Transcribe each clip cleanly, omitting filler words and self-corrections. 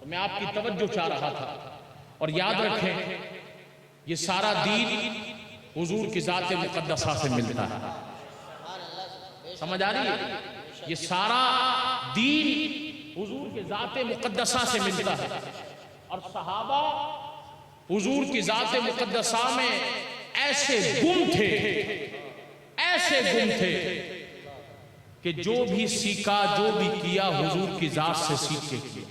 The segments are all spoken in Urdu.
تو میں آپ کی توجہ چاہ رہا تھا. اور یاد رکھیں یہ سارا دین حضور کی ذات مقدسہ سے ملتا ہے. سمجھ آ رہی ہے؟ یہ سارا دین حضور کی ذات مقدسہ سے ملتا ہے. اور صحابہ حضور کی ذات مقدسہ میں ایسے گم تھے کہ جو بھی سیکھا جو بھی کیا حضور کی ذات سے سیکھ کے کیا.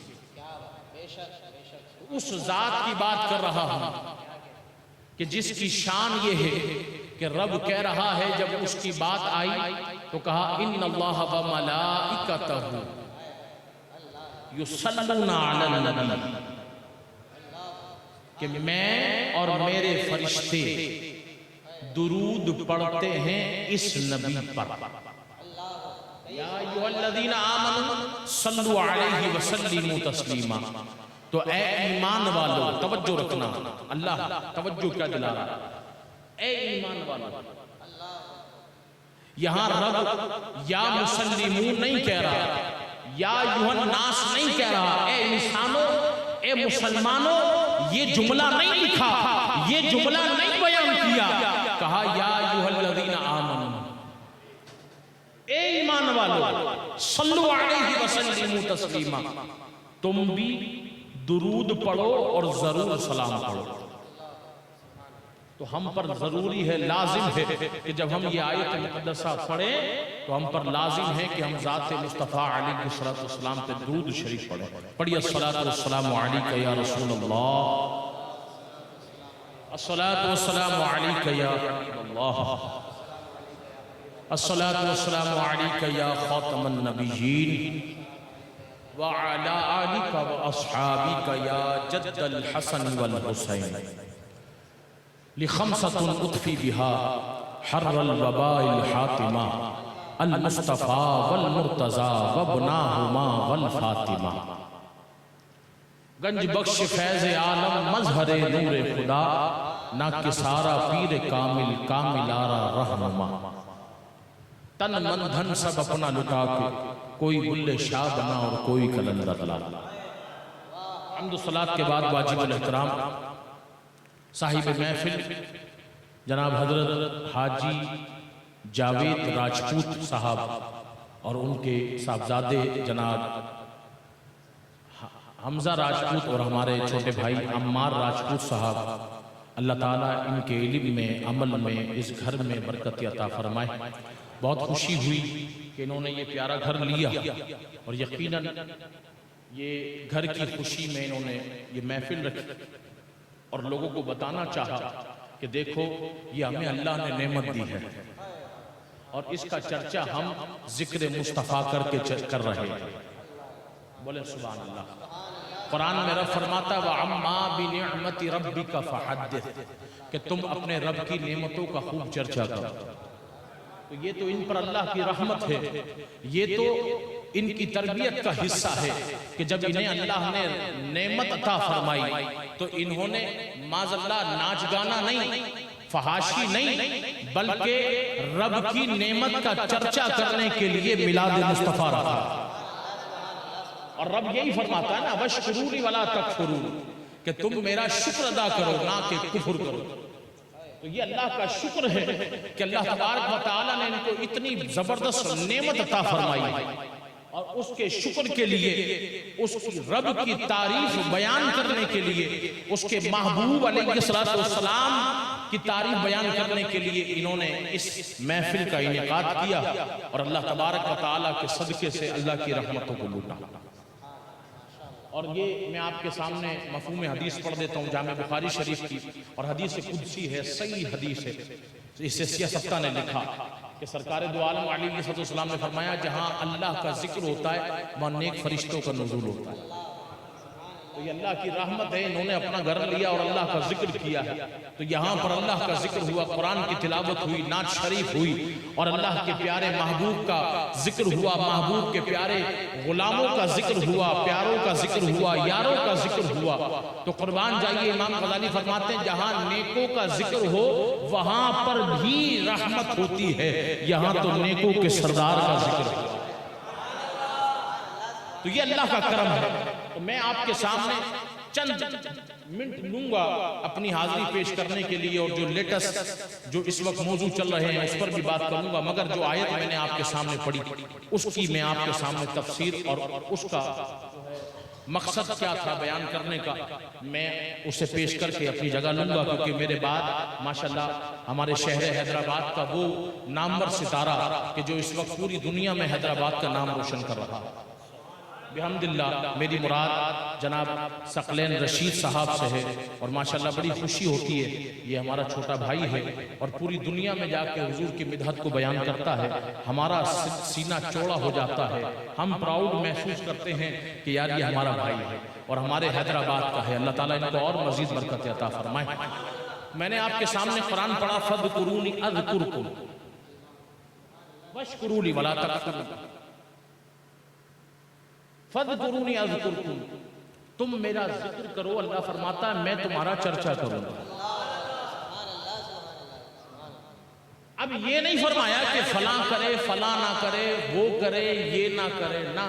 اس ذات کی بات کر رہا ہوں کہ جس کی شان یہ ہے کہ رب کہہ رہا ہے جب اس کی بات آئی تو کہا ان اللہ و ملائکتہ یصلون علی النبی، کہ میں اور میرے فرشتے درود پڑھتے ہیں اس نبی پر. یا ایھا الذین آمنوا صلوا علیہ وسلموا تسلیما. تو اے ایمان والو، توجہ رکھنا، اللہ توجہ کیا دلا رہا ہے، اے ایمان والو. یہاں رب یا مسلمون نہیں کہہ رہا، یا ایھا الناس نہیں کہہ رہا، اے انسانوں، اے مسلمانوں. یہ جملہ نہیں لکھا، یہ جملہ نہیں بیان کیا، کہا یا ایھا الذین آمنوا، اے ایمان والو، صلو علیہ وسلموا تسلیما. تم بھی درود پڑھو اور ضرور سلام پڑھو. تو ہم پر ضروری ہے، لازم ہے کہ جب ہم یہ آیت مقدسہ پڑھیں تو ہم پر لازم ہے کہ ہم ذات مصطفیٰ علیہ السلام پہ درود شریف پڑھیں. پڑھیے الصلاۃ والسلام علیک یا رسول اللہ، الصلاۃ والسلام علیک یا حبیب اللہ، الصلاۃ والسلام علیک یا خاتم النبیین وعلى آلك وأصحابك يا جد الحسن والحسين. لخمسة أطفي بها حر الوباء الحاتمة المصطفى والمرتضى وابناهما والفاطمة. گنج بخش فیض عالم مظہر نور خدا، نہ کسارا پیر کامل کامل آرا رہنما. تن من دھن سب اپنا لٹا کے کوئی بلے شاہ بنا اور کوئی کلندر لا. حمد و صلاة کے بعد واجب الاحترام صاحب محفل جناب حضرت حاجی جاوید راجپوت صاحب اور ان کے صاحبزادے جناب حمزہ راجپوت اور ہمارے چھوٹے بھائی عمار راجپوت صاحب، اللہ تعالیٰ ان کے علم میں، عمل میں، اس گھر میں برکت عطا فرمائے. بہت خوشی ہوئی کہ انہوں نے یہ پیارا گھر لیا اور یقیناً یہ گھر کی خوشی میں انہوں نے یہ محفل رکھی اور لوگوں کو بتانا چاہا کہ دیکھو یہ ہمیں اللہ نے نعمت دی ہے اور اس کا چرچا ہم ذکر مصطفیٰ کر کے کر رہے ہیں. بولے سبحان اللہ. قرآن میں رب فرماتا وَعَمَّا بِنِعْمَةِ رَبِّكَ فَحَدِّثْ، کہ تم اپنے رب کی نعمتوں کا خوب چرچا کرو. تو یہ تو ان پر اللہ کی رحمت ہے، یہ تو ان کی تربیت کا حصہ ہے کہ جب انہیں اللہ نے نعمت عطا فرمائی تو انہوں نے معاذ اللہ ناچ گانا نہیں، فحاشی نہیں، بلکہ رب کی نعمت کا چرچا کرنے کے لیے میلاد مصطفیٰ رکھا. اور رب یہی فرماتا ہے نا وَاشْكُرُونِ وَلَا تَكْفُرُونَ، کہ تم میرا شکر ادا کرو نہ کہ کفر کرو. تو یہ اللہ کا شکر ہے کہ اللہ تبارک و تعالیٰ نے ان کو اتنی زبردست نعمت عطا فرمائی اور اس کے شکر کے لیے، اس کی رب کی تعریف بیان کرنے کے لیے، اس کے محبوب علیہ السلام کی تعریف بیان کرنے کے لیے انہوں نے اس محفل کا انعقاد کیا اور اللہ تبارک و تعالیٰ کے صدقے سے اللہ کی رحمتوں کو لوٹا. اور یہ میں آپ کے سامنے مفہوم حدیث پڑھ دیتا ہوں جامع بخاری شریف کی، اور حدیث قدسی ہے، صحیح حدیث ہے. اس سے سیاستہ نے لکھا کہ سرکار دو عالم علیہ السلام نے فرمایا جہاں اللہ کا ذکر ہوتا ہے وہاں نیک فرشتوں کا نزول ہوتا ہے. تو یہ اللہ کی رحمت ہے، انہوں نے اپنا گھر لیا اور اللہ کا ذکر کیا ہے. تو یہاں پر اللہ کا ذکر ہوا، قرآن کی تلاوت ہوئی، نعت شریف ہوئی اور اللہ کے پیارے محبوب کا ذکر ہوا، محبوب کے پیارے غلاموں کا ذکر ہوا، پیاروں کا ذکر ہوا، یاروں کا ذکر ہوا. تو قربان جائیے امام غزالی فرماتے ہیں جہاں نیکوں کا ذکر ہو وہاں پر بھی رحمت ہوتی ہے، یہاں تو نیکوں کے سردار کا ذکر ہو. تو یہ اللہ کا کرم ہے. تو میں آپ کے سامنے چند منٹ لوں گا اپنی حاضری پیش کرنے کے لیے، اور جو لیٹسٹ جو اس وقت موضوع چل رہے ہیں اس پر بھی بات کروں گا، مگر جو آیت میں نے آپ کے سامنے پڑھی اس کی میں آپ کے سامنے تفسیر اور اس کا مقصد کیا تھا بیان کرنے کا میں اسے پیش کر کے اپنی جگہ لوں گا، کیونکہ میرے بعد ماشاءاللہ ہمارے شہر حیدرآباد کا وہ نامور ستارہ کہ جو اس وقت پوری دنیا میں حیدرآباد کا نام روشن کر رہا ہے، بحمداللہ میری مراد جناب ثقلین رشید صاحب سے ہے، اور ماشاءاللہ بڑی خوشی ہوتی ہے، یہ ہمارا چھوٹا بھائی ہے اور پوری دنیا میں جا کے حضور کی مدحت کو بیان کرتا ہے، ہمارا سینہ چوڑا ہو جاتا ہے، ہم پراؤڈ محسوس کرتے ہیں کہ یار یہ ہمارا بھائی ہے اور ہمارے حیدرآباد کا ہے، اللہ تعالیٰ ان کو اور مزید برکت عطا فرمائے۔ میں نے آپ کے سامنے قرآن پڑھا، فَاذْكُرُونِي أَذْكُرْكُمْ وَاشْكُرُوا لِي وَلَا تَكْفُرُونِ، فَاذْكُرُونِي أَذْكُرْكُمْ، تم میرا ذکر کرو، اللہ فرماتا ہے میں تمہارا چرچا کروں گا۔ اب یہ نہیں فرمایا کہ فلاں کرے فلاں نہ کرے، وہ کرے یہ نہ کرے، نہ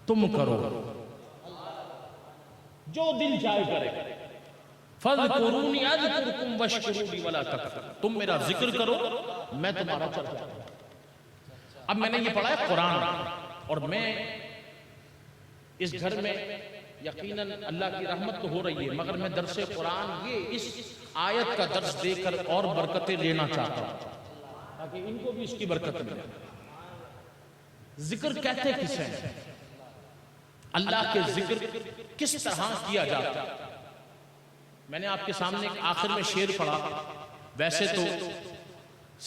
تم کرو جو دل چاہے کرے، فَاذْكُرُونِي أَذْكُرْكُمْ وَاشْكُرُوا لِي وَلَا تَكْفُرُونِ، تم میرا ذکر کرو میں تمہارا چرچا کروں۔ اب میں نے یہ پڑھا ہے قرآن، اور میں اس گھر میں یقیناً اللہ کی رحمت تو ہو رہی ہے، مگر میں درس قرآن یہ اس آیت کا درس دے کر اور برکتیں لینا چاہتا ہوں تاکہ ان کو بھی اس کی برکت ملے۔ ذکر کہتے کس ہیں؟ اللہ کے ذکر کس طرح کیا جاتا ہے؟ میں نے آپ کے سامنے ایک آخر میں شعر پڑھا، ویسے تو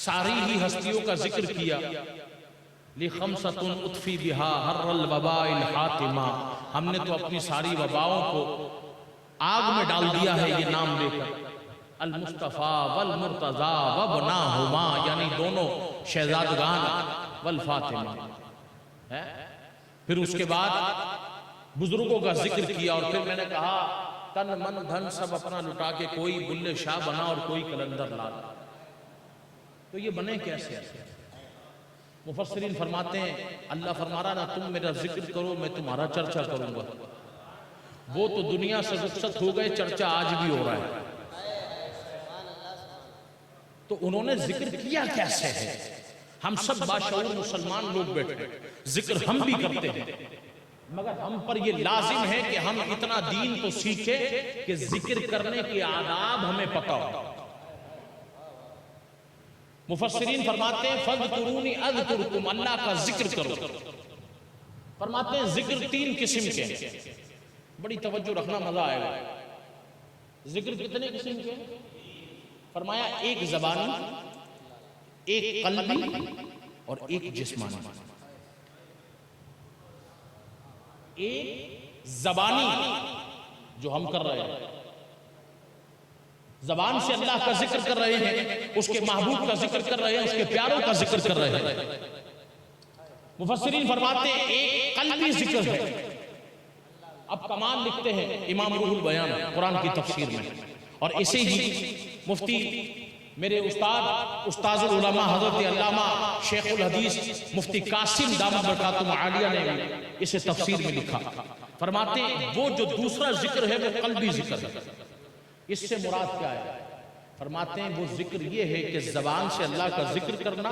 ساری ہی ہستیوں کا ذکر کیا، لِخَمْسَةٌ اُطْفِي بِهَا حَرَّ الْوَبَاءِ الْحَاتِمَةِ، ہم نے تو اپنی ساری وباؤں کو آگ میں ڈال دیا ہے یہ نام لے کر، المصطفیٰ والمرتضیٰ وابناہما، یعنی دونوں شہزادگان، والفاطمہ۔ پھر اس کے بعد بزرگوں کا ذکر کیا، اور پھر میں نے کہا تن من دھن سب اپنا لٹا کے کوئی بلے شاہ بنا اور کوئی کلندر لالا، تو یہ بنے کیسے؟ مفسرین فرماتے ہیں اللہ فرما رہا نا تم میرا ذکر کرو میں تمہارا چرچا کروں گا، وہ تو دنیا سے رخصت ہو گئے، چرچا آج بھی ہو رہا ہے، تو انہوں نے ذکر کیا کیسے ہے؟ ہم سب باشعور مسلمان لوگ بیٹھے ذکر ہم بھی کرتے ہیں، مگر ہم پر یہ لازم ہے کہ ہم اتنا دین تو سیکھیں کہ ذکر کرنے کے آداب ہمیں پتہ ہو۔ مفسرین فرماتے ہیں فَاذْكُرُونِي أَذْكُرْكُمْ، اللہ کا ذکر کرو۔ فرماتے ہیں ذکر تین قسم کے ہیں، بڑی توجہ رکھنا مزہ آئے گا۔ ذکر کتنے قسم کے؟ فرمایا ایک زبانی، ایک قلبی اور ایک جسمانی۔ ایک زبانی جو ہم کر رہے ہیں، زبان سے اللہ کا ذکر کر رہے ہیں، اس کے محبوب کا ذکر کر رہے ہیں، اس کے پیاروں کا ذکر کر رہے ہیں۔ مفسرین فرماتے ہیں ایک قلبی ذکر ہے۔ اب کمال لکھتے ہیں امام روح البیان قرآن کی تفسیر میں، اور اسے ہی مفتی میرے استاذ العلماء حضرت علامہ شیخ الحدیث مفتی قاسم دامت برکاتہم عالیہ نے اسے تفسیر میں لکھا۔ فرماتے ہیں وہ جو دوسرا ذکر ہے وہ قلبی ذکر ہے۔ اس سے مراد کیا ہے؟ فرماتے ہیں وہ ذکر یہ ہے کہ زبان سے اللہ کا ذکر کرنا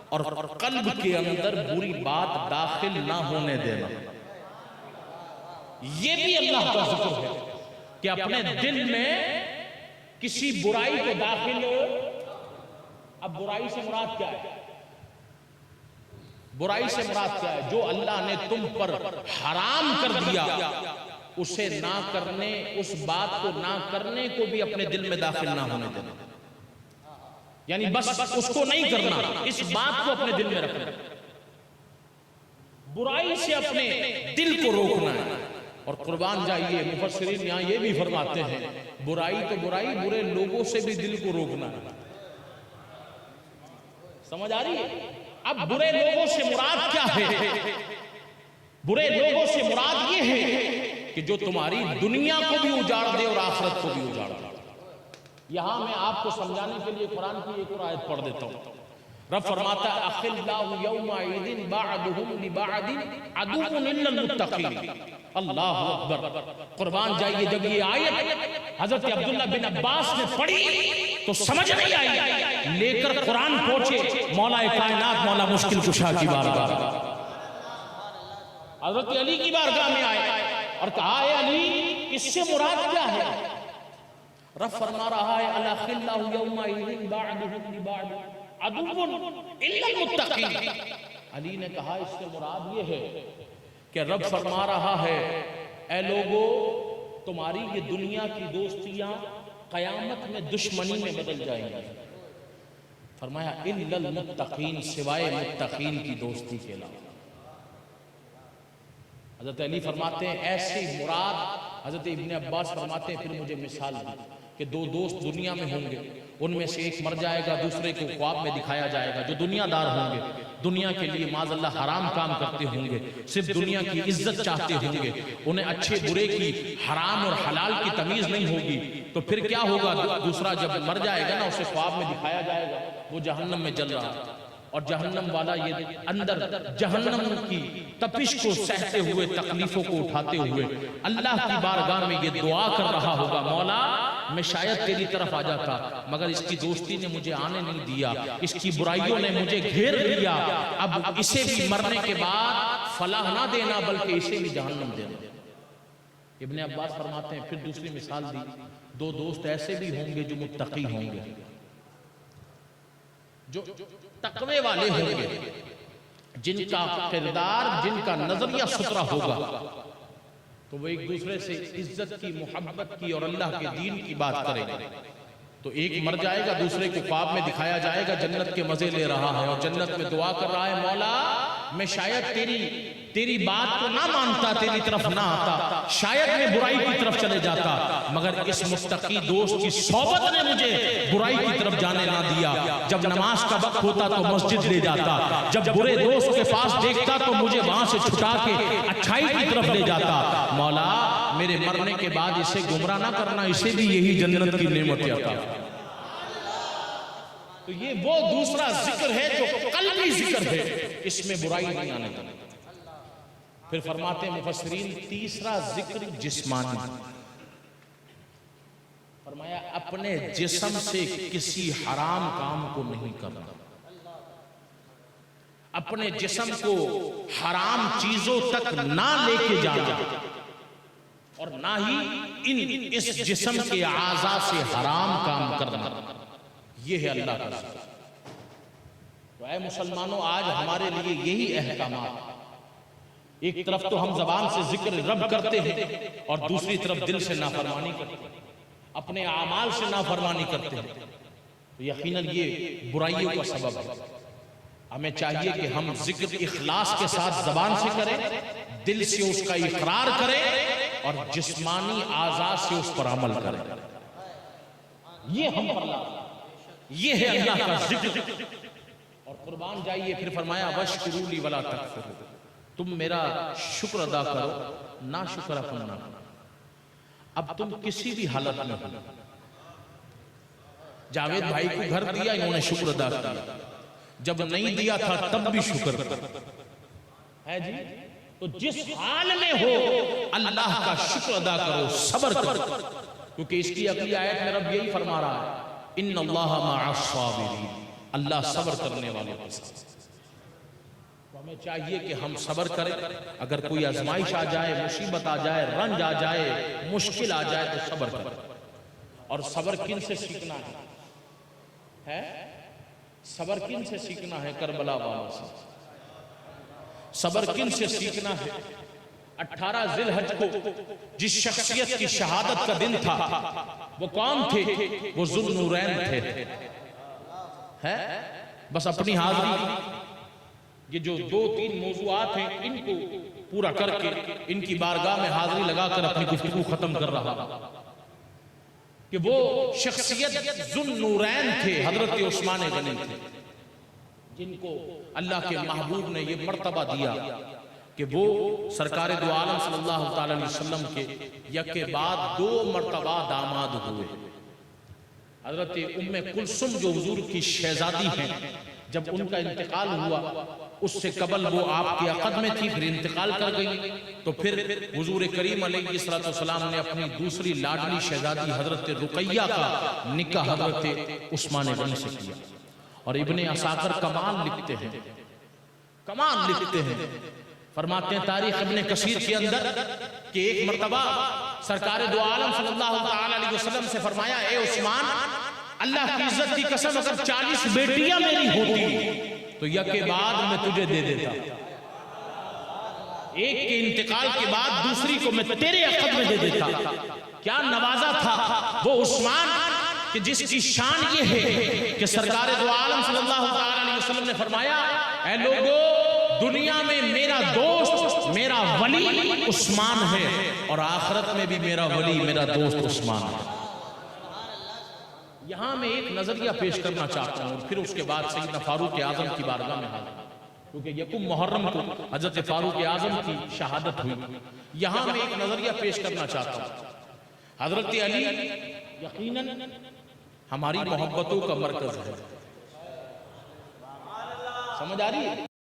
اور قلب کے اندر بری بات داخل نہ ہونے دینا، یہ بھی اللہ کا ذکر ہے کہ اپنے دل میں کسی برائی کو داخل ہو۔ اب برائی سے مراد کیا ہے؟ برائی سے مراد کیا ہے؟ جو اللہ نے تم پر حرام کر دیا اسے نہ کرنے، اس بات کو نہ کرنے کو بھی اپنے دل میں داخل نہ ہونے دینا، یعنی بس اس کو نہیں کرنا، اس بات کو اپنے دل میں رکھنا، برائی سے اپنے دل کو روکنا ہے۔ اور قربان جائیے مفسرین یہاں یہ بھی فرماتے ہیں برائی تو برائی، برے لوگوں سے بھی دل کو روکنا ہے۔ سمجھ آ رہی ہے؟ اب برے لوگوں سے مراد کیا ہے؟ برے لوگوں سے مراد یہ ہے کہ جو تمہاری دنیا کو بھی اجاڑ دے اور آخرت کو بھی اجاڑ دے۔ یہاں میں آپ کو سمجھانے کے لیے قرآن کی ایک اور آیت پڑھ دیتا ہوں۔ رب فرماتا ہے اخلاء یومئذ بعضهم لبعض عدو الا المتقین. اللہ اکبر. قربان جائیے جب یہ آیت حضرت عبداللہ بن عباس نے پڑھی تو سمجھ نہیں آئی، لے کر قرآن پہنچے مولا کائنات مولا مشکل کشا کی بارگاہ، حضرت علی کی بارگاہ میں آئے اور کہا اے علی اس سے مراد کیا ہے؟ رب فرما رہا ہے الاخلاء یومئذ بعضهم لبعض عدو الا المتقین. علی نے کہا اس سے مراد یہ ہے کہ رب فرما رہا ہے اے لوگو تمہاری یہ دنیا کی دوستیاں قیامت میں دشمنی میں بدل جائیں گی. فرمایا الا المتقین، سوائے متقین کی دوستی کے علاوہ. حضرت علی فرماتے ہیں ایسی مراد. حضرت ابن عباس فرماتے ہیں پھر مجھے مثال دی کہ دو دوست دنیا میں ہوں گے، ان میں سے ایک مر جائے گا، دوسرے کو خواب میں دکھایا جائے گا. جو دنیا دار ہوں گے، دنیا کے لیے معاذ اللہ حرام کام کرتے ہوں گے، صرف دنیا کی عزت چاہتے ہوں گے، انہیں اچھے برے کی، حرام اور حلال کی تمیز نہیں ہوگی، تو پھر کیا ہوگا؟ دوسرا جب مر جائے گا نا، اسے خواب میں دکھایا جائے گا وہ جہنم میں جل رہا، اور جہنم والا یہ اندر جہنم کی تپش کو سہتے ہوئے، تکلیفوں کو اٹھاتے ہوئے اللہ کی بارگاہ میں یہ دعا کر رہا ہوگا مولا میں شاید تیری طرف آ جاتا، مگر اس کی دوستی نے مجھے آنے نہیں دیا، اس کی برائیوں نے مجھے گھیر لیا، اب اسے بھی مرنے کے بعد فلاح نہ دینا بلکہ اسے بھی جہنم دینا. ابن عباس فرماتے ہیں پھر دوسری مثال دی، دو دوست ایسے بھی ہوں گے جو متقی ہوں گے، جو تقوی والے ہوں گے، جن کا کردار، جن کا نظریہ ستھرا ہوگا، تو وہ ایک دوسرے سے عزت کی، محبت کی اور اللہ کے دین کی بات کریں گے. تو ایک مر جائے گا، دوسرے کو خواب میں دکھایا جائے گا جنت کے مزے لے رہا ہے اور جنت میں دعا کر رہا ہے مولا میں شاید تیری بات کو نہ مانتا، تیری طرف نہ آتا، شاید میں برائی کی طرف چلے جاتا، مگر اس متقی دوست کی صحبت نے مجھے برائی کی طرف جانے نہ دیا. جب نماز کا وقت ہوتا تو مسجد لے جاتا، جب برے دوست کے پاس دیکھتا تو مجھے وہاں سے چھٹا کے اچھائی کی طرف لے جاتا. مولا میرے مرنے کے بعد اسے گمراہ نہ کرنا، اسے بھی یہی جنت کی نعمت عطا. تو یہ وہ دوسرا ذکر ہے جو قلبی ذکر ہے، اس میں برائی نہیں آنے دینا. پھر فرماتے ہیں مفسرین تیسرا ذکر جسمانی. فرمایا اپنے جسم سے کسی حرام کام کو نہیں کرنا، اپنے جسم کو حرام چیزوں تک نہ لے کے جانا، اور نہ ہی اس جسم کے اعضاء سے حرام کام کرنا. یہ ہے اللہ کا ذکر. تو اے مسلمانوں آج ہمارے لیے یہی احکامات. ایک طرف تو ہم زبان سے ذکر رب کرتے ہیں اور دوسری طرف دل سے نافرمانی کرتے ہیں، اپنے اعمال سے نافرمانی کرتے ہیں. تو یقیناً یہ برائیوں کا سبب ہے. ہمیں چاہیے کہ ہم ذکر اخلاص کے ساتھ زبان سے کریں، دل سے اس کا اقرار کریں اور جسمانی اعضاء سے اس پر عمل کریں. یہ ہم پر لازم، یہ ہے اللہ کا ذکر. اور قربان جائیے پھر فرمایا وَاشْكُرُوا لِي وَلَا تَكْفُرُوا، تم میرا شکر ادا کرو، نہ شکر اپنا نہ کرو. اب تم کسی بھی حالت میں ہو، جاوید بھائی کو گھر دیا انہوں نے شکر ادا کیا، جب نہیں دیا تھا تب بھی شکر ہے جی. تو جس حال میں ہو اللہ کا شکر ادا کرو، صبر کرو، کیونکہ اس کی اگلی آیت میں رب یہی فرما رہا ہے ان اللہ مع الصابرین، اللہ صبر کرنے والوں کے ساتھ. ہمیں چاہیے کہ ہم صبر کریں. اگر کوئی آزمائش آ جائے، مصیبت آ جائے، رنج آ جائے، مشکل آ جائے تو صبر کریں. اور صبر کن سے سیکھنا ہے؟ صبر کن سے سیکھنا ہے؟ کربلا والوں سے. صبر کن سے سیکھنا ہے؟ 18 ذی الحج کو جس شخصیت کی شہادت کا دن تھا وہ کون تھے؟ وہ ذو النورین تھے. بس اپنی حاضری، یہ جو 2-3 موضوعات ہیں ان کو پورا کر کے ان کی بارگاہ میں حاضری لگا کر اپنی گفتگو ختم کر رہا کہ وہ شخصیت ذو النورین تھے، حضرت عثمان غنی تھے، جن کو اللہ کے محبوب نے یہ مرتبہ دیا کہ وہ سرکار دو عالم صلی اللہ تعالی علیہ وسلم کے یکے بعد 2 مرتبہ داماد ہوئے. حضرت ام کلثوم جو حضور کی شہزادی ہیں جب ان کا انتقال ہوا اس سے قبل وہ آپ کے عقد میں تھی، پھر انتقال کر گئی، تو پھر حضور کریم علیہ السلام نے اپنی دوسری لاڈلی شہزادی حضرت رقیہ کا نکاح حضرت عثمان غنی سے کیا۔ اور ابن عساکر کمال لکھتے ہیں، فرماتے ہیں تاریخ ابن کثیر کے اندر کہ ایک مرتبہ سرکار دو عالم صلی اللہ علیہ وسلم سے فرمایا، اے عثمان، اللہ کی عزت کی قسم اگر 40 بیٹیاں میری ہوتی تو یک کے بعد میں تجھے دے دیتا، ایک کے انتقال کے بعد دوسری کو میں تیرے عقد میں دے دیتا۔ کیا نوازا تھا وہ عثمان کہ جس کی شان یہ ہے کہ سرکار دو عالم صلی اللہ علیہ وسلم نے فرمایا، اے لوگو، دنیا میں میرا دوست، میرا ولی عثمان ہے، اور آخرت میں بھی میرا ولی، میرا دوست عثمان ہے۔ یہاں میں ایک نظریہ پیش کرنا چاہتا ہوں، پھر اس کے بعد سیدنا فاروق اعظم کی بارگاہ میں حاضر، کیونکہ یکم محرم کو حضرت فاروق اعظم کی شہادت ہوئی۔ یہاں میں ایک نظریہ پیش کرنا چاہتا ہوں۔ حضرت علی یقیناً ہماری محبتوں کا مرکز ہے، سمجھ آ رہی ہے؟